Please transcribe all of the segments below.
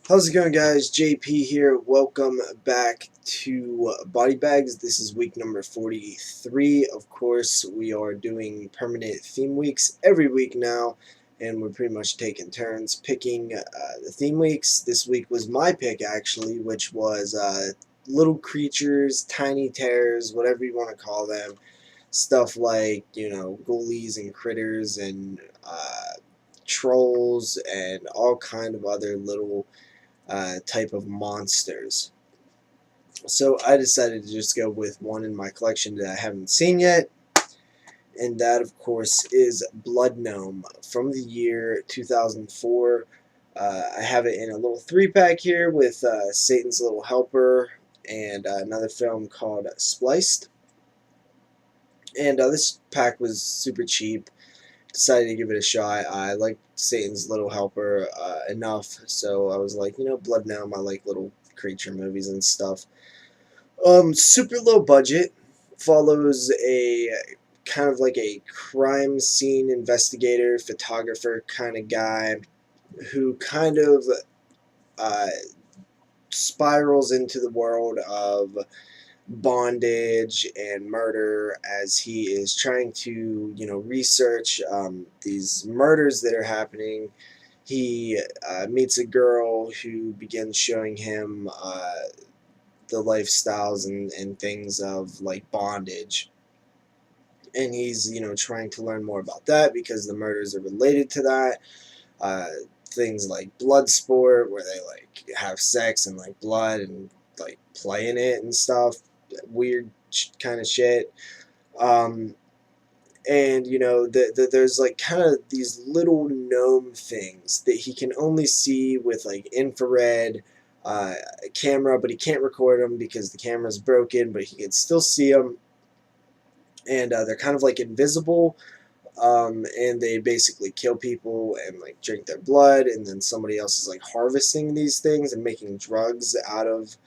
How's it going, guys? JP here. Welcome back to Body Bags. This is week number 43. Of course, we are doing permanent theme weeks every week now, and we're pretty much taking turns picking the theme weeks. This week was my pick, actually, which was little creatures, tiny terrors, whatever you want to call them. Stuff like, ghoulies and critters and trolls and all kind of other little type of monsters. So I decided to just go with one in my collection that I haven't seen yet, and that, of course, is Blood Gnome from the year 2004. I have it in a little 3-pack here with Satan's Little Helper and another film called Spliced. And this pack was super cheap. Decided to give it a shot. I liked Satan's Little Helper enough, so I was like, Blood Gnome. I like little creature movies and stuff. Super low budget. Follows a kind of like a crime scene investigator, photographer kind of guy who kind of uh, spirals into the world of bondage and murder as he is trying to, research these murders that are happening. He meets a girl who begins showing him the lifestyles and things of like bondage. And he's, trying to learn more about that because the murders are related to that. Uh, Things like blood sport, where they like have sex and like blood and like play in it and stuff. Weird kind of shit. Um, and there's like kind of these little gnome things that he can only see with like infrared camera, but he can't record them because the camera's broken, but he can still see them. And they're kind of like invisible, and they basically kill people and like drink their blood, and then somebody else is like harvesting these things and making drugs out of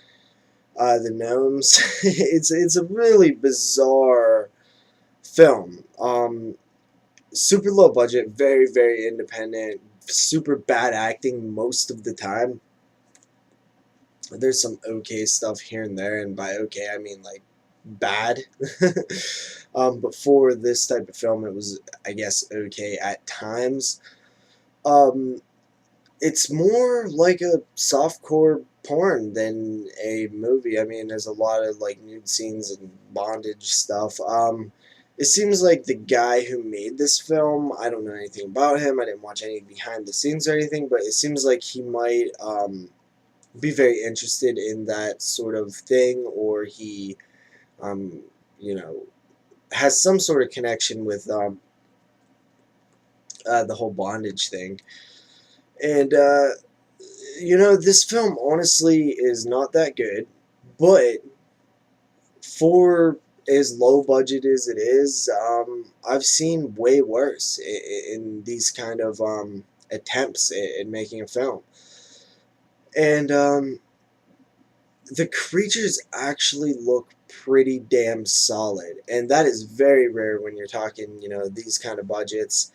the gnomes. It's a really bizarre film. Super low budget, very very independent, super bad acting most of the time. There's some okay stuff here and there, and by okay I mean like bad. But for this type of film, it was, I guess, okay at times. Um, it's more like a softcore porn than a movie. I mean, there's a lot of like nude scenes and bondage stuff. It seems like the guy who made this film, I don't know anything about him. I didn't watch any behind the scenes or anything, but it seems like he might be very interested in that sort of thing, or he, um, you know, has some sort of connection with the whole bondage thing. And this film honestly is not that good, but for as low budget as it is, I've seen way worse in these kind of attempts at making a film. And the creatures actually look pretty damn solid, and that is very rare when you're talking, these kind of budgets.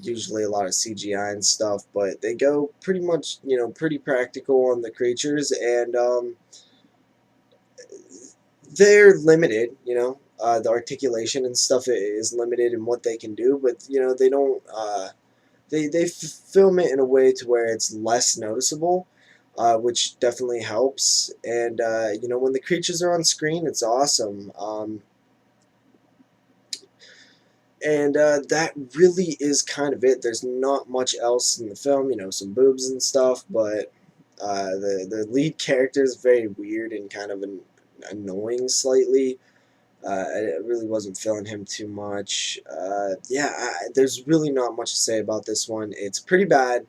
Usually a lot of CGI and stuff, but they go pretty much, pretty practical on the creatures, and they're limited. The articulation and stuff is limited in what they can do, but they don't. They film it in a way to where it's less noticeable, which definitely helps. And when the creatures are on screen, it's awesome. And that really is kind of it. There's not much else in the film. Some boobs and stuff, but the lead character is very weird and kind of annoying slightly. I really wasn't feeling him too much. There's really not much to say about this one. It's pretty bad.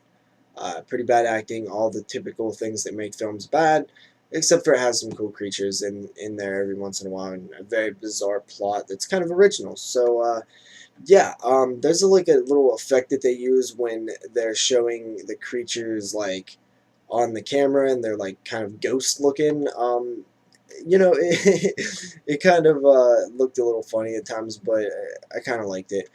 Pretty bad acting, all the typical things that make films bad, except for it has some cool creatures in there every once in a while, and a very bizarre plot that's kind of original. So, there's like a little effect that they use when they're showing the creatures like on the camera, and they're like kind of ghost looking. It kind of looked a little funny at times, but I kind of liked it.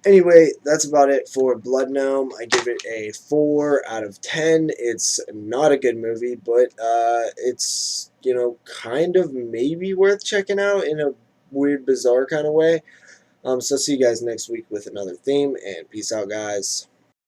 Anyway, that's about it for Blood Gnome. I give it a 4 out of 10. It's not a good movie, but it's, you know, kind of maybe worth checking out in a weird, bizarre kind of way. So see you guys next week with another theme, and peace out, guys.